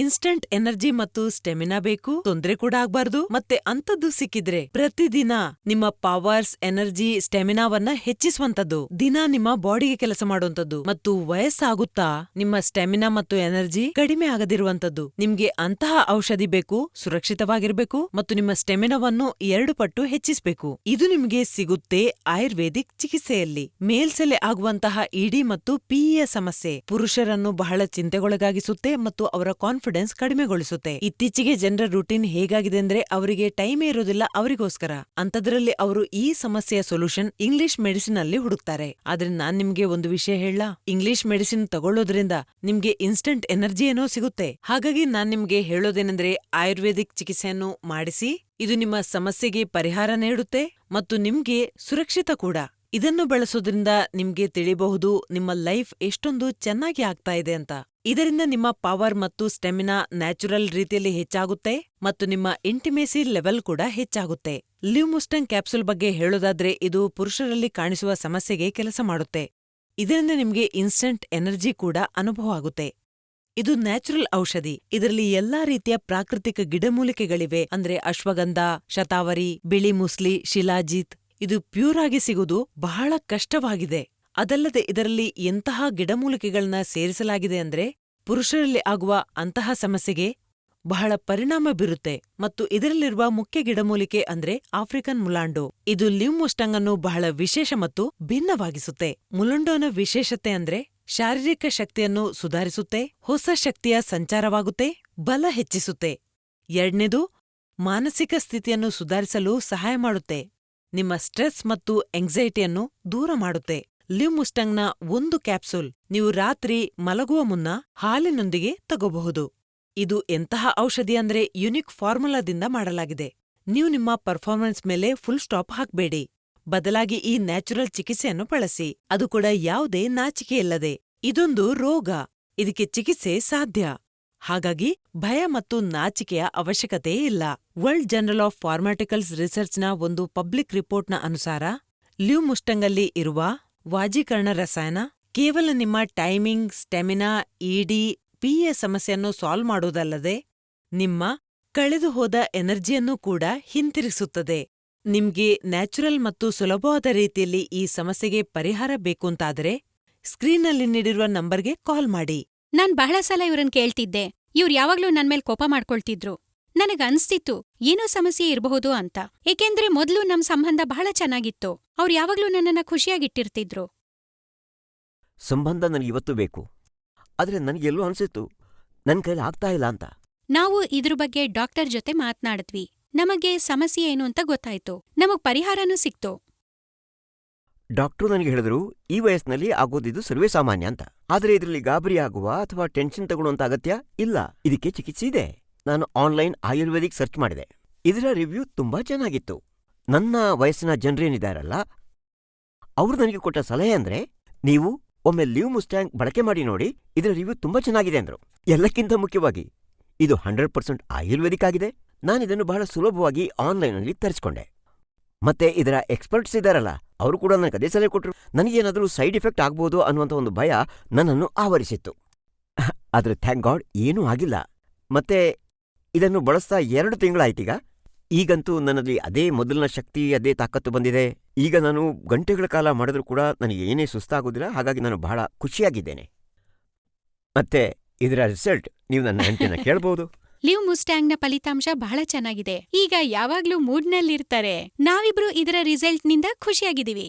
Instant energy ಮತ್ತು stamina ಬೇಕು, ತೊಂದ್ರೆ ಕೂಡ ಆಗ್ಬಾರ್ದು, ಮತ್ತೆ ಅಂಥದ್ದು ಸಿಕ್ಕಿದ್ರೆ ಪ್ರತಿದಿನ ನಿಮ್ಮ ಪವರ್ಸ್, ಎನರ್ಜಿ, ಸ್ಟೆಮಿನಾವನ್ನ ಹೆಚ್ಚಿಸುವಂತದ್ದು, ದಿನ ನಿಮ್ಮ ಬಾಡಿಗೆ ಕೆಲಸ ಮಾಡುವಂತದ್ದು, ಮತ್ತು ವಯಸ್ಸಾಗುತ್ತಾ ನಿಮ್ಮ ಸ್ಟೆಮಿನಾ ಮತ್ತು ಎನರ್ಜಿ ಕಡಿಮೆ ಆಗದಿರುವಂತದ್ದು. ನಿಮ್ಗೆ ಅಂತಹ ಔಷಧಿ ಬೇಕು, ಸುರಕ್ಷಿತವಾಗಿರ್ಬೇಕು ಮತ್ತು ನಿಮ್ಮ ಸ್ಟೆಮಿನಾವನ್ನು 2 ಪಟ್ಟು ಹೆಚ್ಚಿಸಬೇಕು. ಇದು ನಿಮ್ಗೆ ಸಿಗುತ್ತೆ ಆಯುರ್ವೇದಿಕ್ ಚಿಕಿತ್ಸೆಯಲ್ಲಿ. ಮೇಲ್ಸೆಲೆ ಆಗುವಂತಹ ಇಡಿ ಮತ್ತು ಪಿಇಯ ಸಮಸ್ಯೆ ಪುರುಷರನ್ನು ಬಹಳ ಚಿಂತೆಗೊಳಗಾಗಿಸುತ್ತೆ ಮತ್ತು ಅವರ ಕಾನ್ಫಿಡೆನ್ಸ್ ಕಡಿಮೆಗೊಳಿಸುತ್ತೆ. ಇತ್ತೀಚೆಗೆ ಜನರ ರೂಟೀನ್ ಹೇಗಾಗಿದೆ ಅಂದ್ರೆ ಅವರಿಗೆ ಟೈಮೇ ಇರೋದಿಲ್ಲ ಅವರಿಗೋಸ್ಕರ. ಅಂತದ್ರಲ್ಲಿ ಅವರು ಈ ಸಮಸ್ಯೆಯ ಸೊಲ್ಯೂಷನ್ ಇಂಗ್ಲಿಷ್ ಮೆಡಿಸಿನ್ ಅಲ್ಲಿ ಹುಡುಕ್ತಾರೆ. ಆದ್ರೆ ನಾನ್ ನಿಮ್ಗೆ ಒಂದು ವಿಷಯ ಹೇಳಲಾ, ಇಂಗ್ಲಿಷ್ ಮೆಡಿಸಿನ್ ತಗೊಳ್ಳೋದ್ರಿಂದ ನಿಮ್ಗೆ ಇನ್ಸ್ಟಂಟ್ ಎನರ್ಜಿ ಏನೋ ಸಿಗುತ್ತೆ. ಹಾಗಾಗಿ ನಾನ್ ನಿಮ್ಗೆ ಹೇಳೋದೇನೆಂದ್ರೆ ಆಯುರ್ವೇದಿಕ್ ಚಿಕಿತ್ಸೆಯನ್ನು ಮಾಡಿಸಿ. ಇದು ನಿಮ್ಮ ಸಮಸ್ಯೆಗೆ ಪರಿಹಾರ ನೀಡುತ್ತೆ ಮತ್ತು ನಿಮ್ಗೆ ಸುರಕ್ಷಿತ ಕೂಡ. ಇದನ್ನು ಬಳಸೋದ್ರಿಂದ ನಿಮ್ಗೆ ತಿಳಿಬಹುದು ನಿಮ್ಮ ಲೈಫ್ ಎಷ್ಟೊಂದು ಚೆನ್ನಾಗಿ ಆಗ್ತಾ ಇದೆ ಅಂತ. ಇದರಿಂದ ನಿಮ್ಮ ಪವರ್ ಮತ್ತು ಸ್ಟೆಮಿನಾ ನ್ಯಾಚುರಲ್ ರೀತಿಯಲ್ಲಿ ಹೆಚ್ಚಾಗುತ್ತೆ ಮತ್ತು ನಿಮ್ಮ ಇಂಟಿಮೇಸಿ ಲೆವೆಲ್ ಕೂಡ ಹೆಚ್ಚಾಗುತ್ತೆ. ಲಿವ್ ಮುಸ್ಟಂಗ್ ಕ್ಯಾಪ್ಸೂಲ್ ಬಗ್ಗೆ ಹೇಳೋದಾದ್ರೆ ಇದು ಪುರುಷರಲ್ಲಿ ಕಾಣಿಸುವ ಸಮಸ್ಯೆಗೆ ಕೆಲಸ ಮಾಡುತ್ತೆ. ಇದರಿಂದ ನಿಮ್ಗೆ ಇನ್ಸ್ಟಂಟ್ ಎನರ್ಜಿ ಕೂಡ ಅನುಭವ ಆಗುತ್ತೆ. ಇದು ನ್ಯಾಚುರಲ್ ಔಷಧಿ. ಇದರಲ್ಲಿ ಎಲ್ಲಾ ರೀತಿಯ ಪ್ರಾಕೃತಿಕ ಗಿಡಮೂಲಿಕೆಗಳಿವೆ. ಅಂದ್ರೆ ಅಶ್ವಗಂಧ, ಶತಾವರಿ, ಬಿಳಿ ಮುಸ್ಲಿ, ಶಿಲಾಜಿತ್. ಇದು ಪ್ಯೂರ್ ಆಗಿ ಸಿಗುವುದು ಬಹಳ ಕಷ್ಟವಾಗಿದೆ. ಅದಲ್ಲದೆ ಇದರಲ್ಲಿ ಎಂತಹ ಗಿಡಮೂಲಿಕೆಗಳನ್ನ ಸೇರಿಸಲಾಗಿದೆ ಅಂದ್ರೆ ಪುರುಷರಲ್ಲಿ ಆಗುವ ಅಂತಹ ಸಮಸ್ಯೆಗೆ ಬಹಳ ಪರಿಣಾಮ ಬೀರುತ್ತೆ. ಮತ್ತು ಇದರಲ್ಲಿರುವ ಮುಖ್ಯ ಗಿಡಮೂಲಿಕೆ ಅಂದ್ರೆ ಆಫ್ರಿಕನ್ ಮುಲಾಂಡೋ. ಇದು ಲಿವ್ ಮುಸ್ಟಂಗ್ ಅನ್ನು ಬಹಳ ವಿಶೇಷ ಮತ್ತು ಭಿನ್ನವಾಗಿಸುತ್ತೆ. ಮುಲಾಂಡೋನ ವಿಶೇಷತೆ ಅಂದ್ರೆ ಶಾರೀರಿಕ ಶಕ್ತಿಯನ್ನು ಸುಧಾರಿಸುತ್ತೆ, ಹೊಸ ಶಕ್ತಿಯ ಸಂಚಾರವಾಗುತ್ತೆ, ಬಲ ಹೆಚ್ಚಿಸುತ್ತೆ. ಎರಡನೇದು, ಮಾನಸಿಕ ಸ್ಥಿತಿಯನ್ನು ಸುಧಾರಿಸಲು ಸಹಾಯ ಮಾಡುತ್ತೆ. ನಿಮ್ಮ ಸ್ಟ್ರೆಸ್ ಮತ್ತು ಎಂಗ್ಸೈಟಿಯನ್ನು ದೂರ ಮಾಡುತ್ತೆ. ಲಿವ್ ಮುಸ್ಟಂಗ್ನ 1 ಕ್ಯಾಪ್ಸೂಲ್ ನೀವು ರಾತ್ರಿ ಮಲಗುವ ಮುನ್ನ ಹಾಲಿನೊಂದಿಗೆ ತಗೋಬಹುದು. ಇದು ಎಂತಹ ಔಷಧಿ ಅಂದ್ರೆ ಯುನಿಕ್ ಫಾರ್ಮುಲಾದಿಂದ ಮಾಡಲಾಗಿದೆ. ನೀವು ನಿಮ್ಮ ಪರ್ಫಾರ್ಮೆನ್ಸ್ ಮೇಲೆ ಫುಲ್ ಸ್ಟಾಪ್ ಹಾಕ್ಬೇಡಿ. ಬದಲಾಗಿ ಈ ನ್ಯಾಚುರಲ್ ಚಿಕಿತ್ಸೆಯನ್ನು ಬಳಸಿ, ಅದು ಕೂಡ ಯಾವುದೇ ನಾಚಿಕೆಯಿಲ್ಲದೆ. ಇದೊಂದು ರೋಗ, ಇದಕ್ಕೆ ಚಿಕಿತ್ಸೆ ಸಾಧ್ಯ. ಹಾಗಾಗಿ ಭಯ ಮತ್ತು ನಾಚಿಕೆಯ ಅವಶ್ಯಕತೆ ಇಲ್ಲ. ವರ್ಲ್ಡ್ ಜರ್ನಲ್ ಆಫ್ ಫಾರ್ಮಾಟಿಕಲ್ಸ್ ರಿಸರ್ಚ್ನ ಒಂದು ಪಬ್ಲಿಕ್ ರಿಪೋರ್ಟ್ನ ಅನುಸಾರ ಲಿವ್ ಮುಸ್ಟಂಗಲ್ಲಿ ಇರುವ ವಾಜೀಕರಣ ರಸಾಯನ ಕೇವಲ ನಿಮ್ಮ ಟೈಮಿಂಗ್, ಸ್ಟೆಮಿನಾ, ಇಡಿ, ಪಿಇಯ ಸಮಸ್ಯೆಯನ್ನು ಸಾಲ್ವ್ ಮಾಡುವುದಲ್ಲದೆ ನಿಮ್ಮ ಕಳೆದು ಹೋದ ಎನರ್ಜಿಯನ್ನೂ ಕೂಡ ಹಿಂತಿರುಗಿಸುತ್ತದೆ. ನಿಮ್ಗೆ ನ್ಯಾಚುರಲ್ ಮತ್ತು ಸುಲಭವಾದ ರೀತಿಯಲ್ಲಿ ಈ ಸಮಸ್ಯೆಗೆ ಪರಿಹಾರ ಬೇಕೂಂತಾದ್ರೆ ಸ್ಕ್ರೀನ್ನಲ್ಲಿ ನೀಡಿರುವ ನಂಬರ್ಗೆ ಕಾಲ್ ಮಾಡಿ. ನಾನ್ ಬಹಳ ಸಲ ಇವ್ರನ್ ಕೇಳ್ತಿದ್ದೆ. ಇವ್ರು ಯಾವಾಗ್ಲೂ ನನ್ಮೇಲ್ ಕೋಪ ಮಾಡ್ಕೊಳ್ತಿದ್ರು. ನನಗನ್ಸ್ತಿತ್ತು ಏನೋ ಸಮಸ್ಯೆ ಇರಬಹುದು ಅಂತ. ಏಕೆಂದ್ರೆ ಮೊದ್ಲು ನಮ್ ಸಂಬಂಧ ಬಹಳ ಚೆನ್ನಾಗಿತ್ತು. ಅವ್ರು ಯಾವಾಗ್ಲೂ ನನ್ನನ್ನ ಖುಷಿಯಾಗಿಟ್ಟಿರ್ತಿದ್ರು. ಸಂಬಂಧ ನನಗಿವತ್ತು ಬೇಕು, ಆದ್ರೆ ನನಗೆಲ್ಲೋ ಅನ್ಸಿತ್ತು ನನ್ ಕೈಲಿ ಆಗ್ತಾ ಇಲ್ಲ ಅಂತ. ನಾವು ಇದ್ರ ಬಗ್ಗೆ ಡಾಕ್ಟರ್ ಜೊತೆ ಮಾತ್ನಾಡಿದ್ವಿ. ನಮಗೆ ಸಮಸ್ಯೆ ಏನು ಅಂತ ಗೊತ್ತಾಯ್ತು. ನಮಗ್ ಪರಿಹಾರನೂ ಸಿಕ್ತು. ಡಾಕ್ಟ್ರು ನನಗೆ ಹೇಳಿದ್ರು ಈ ವಯಸ್ಸಿನಲ್ಲಿ ಆಗೋದಿದ್ದು ಸರ್ವೇ ಸಾಮಾನ್ಯ ಅಂತ. ಆದ್ರೆ ಇದರಲ್ಲಿ ಗಾಬರಿ ಆಗುವ ಅಥವಾ ಟೆನ್ಷನ್ ತಗೊಳ್ಳುವಂತ ಅಗತ್ಯ ಇಲ್ಲ. ಇದಕ್ಕೆ ಚಿಕಿತ್ಸೆ ಇದೆ. ನಾನು ಆನ್ಲೈನ್ ಆಯುರ್ವೇದಿಕ್ ಸರ್ಚ್ ಮಾಡಿದೆ. ಇದರ ರಿವ್ಯೂ ತುಂಬಾ ಚೆನ್ನಾಗಿತ್ತು. ನನ್ನ ವಯಸ್ಸಿನ ಜನರೇನಿದಾರಲ್ಲ ಅವರು ನನಗೆ ಕೊಟ್ಟ ಸಲಹೆ ಅಂದ್ರೆ ನೀವು ಒಮ್ಮೆ ಲಿವ್ ಮುಸ್ಟ್ಯಾಂಗ್ ಬಳಕೆ ಮಾಡಿ ನೋಡಿ, ಇದರ ರಿವ್ಯೂ ತುಂಬಾ ಚೆನ್ನಾಗಿದೆ ಅಂದ್ರು. ಎಲ್ಲಕ್ಕಿಂತ ಮುಖ್ಯವಾಗಿ ಇದು 100% ಆಯುರ್ವೇದಿಕ್ ಆಗಿದೆ. ನಾನಿದನ್ನು ಬಹಳ ಸುಲಭವಾಗಿ ಆನ್ಲೈನಲ್ಲಿ ತರಿಸ್ಕೊಂಡೆ. ಮತ್ತೆ ಇದರ ಎಕ್ಸ್ಪರ್ಟ್ಸ್ ಇದಾರಲ್ಲ ಅವರು ಕೂಡ ನನಗೆ ಅದೇ ಸಲಹೆ ಕೊಟ್ಟರು. ನನಗೇನಾದರೂ ಸೈಡ್ ಎಫೆಕ್ಟ್ ಆಗ್ಬೋದು ಅನ್ನುವಂಥ ಒಂದು ಭಯ ನನ್ನನ್ನು ಆವರಿಸಿತ್ತು. ಆದ್ರೆ ಥ್ಯಾಂಕ್ ಗಾಡ್ ಏನೂ ಆಗಿಲ್ಲ. ಮತ್ತೆ ಇದನ್ನು ಬಳಸ್ತಾ 2 ತಿಂಗಳಾಯ್ತೀಗ. ಈಗಂತೂ ನನ್ನಲ್ಲಿ ಅದೇ ಮೊದಲಿನ ಶಕ್ತಿ, ಅದೇ ತಾಕತ್ತು ಬಂದಿದೆ. ಈಗ ನಾನು ಗಂಟೆಗಳ ಕಾಲ ಮಾಡಿದ್ರೂ ಕೂಡ ನನಗೆ ಏನೇ ಸುಸ್ತಾಗೋದಿಲ್ಲ. ಹಾಗಾಗಿ ನಾನು ಬಹಳ ಖುಷಿಯಾಗಿದ್ದೇನೆ. ಮತ್ತೆ ಇದರ ರಿಸಲ್ಟ್ ನೀವು ನನ್ನ ಹೆಂಡತಿನ ಕೇಳಬಹುದು. ಲಿವ್ ಮುಸ್ಟ್ಯಾಂಗ್ನ ಫಲಿತಾಂಶ ಬಹಳ ಚೆನ್ನಾಗಿದೆ. ಈಗ ಯಾವಾಗ್ಲೂ ಮೂಡ್ನಲ್ಲಿರ್ತಾರೆ. ನಾವಿಬ್ರು ಇದರ ರಿಸಲ್ಟ್ನಿಂದ ಖುಷಿಯಾಗಿದ್ದೀವಿ.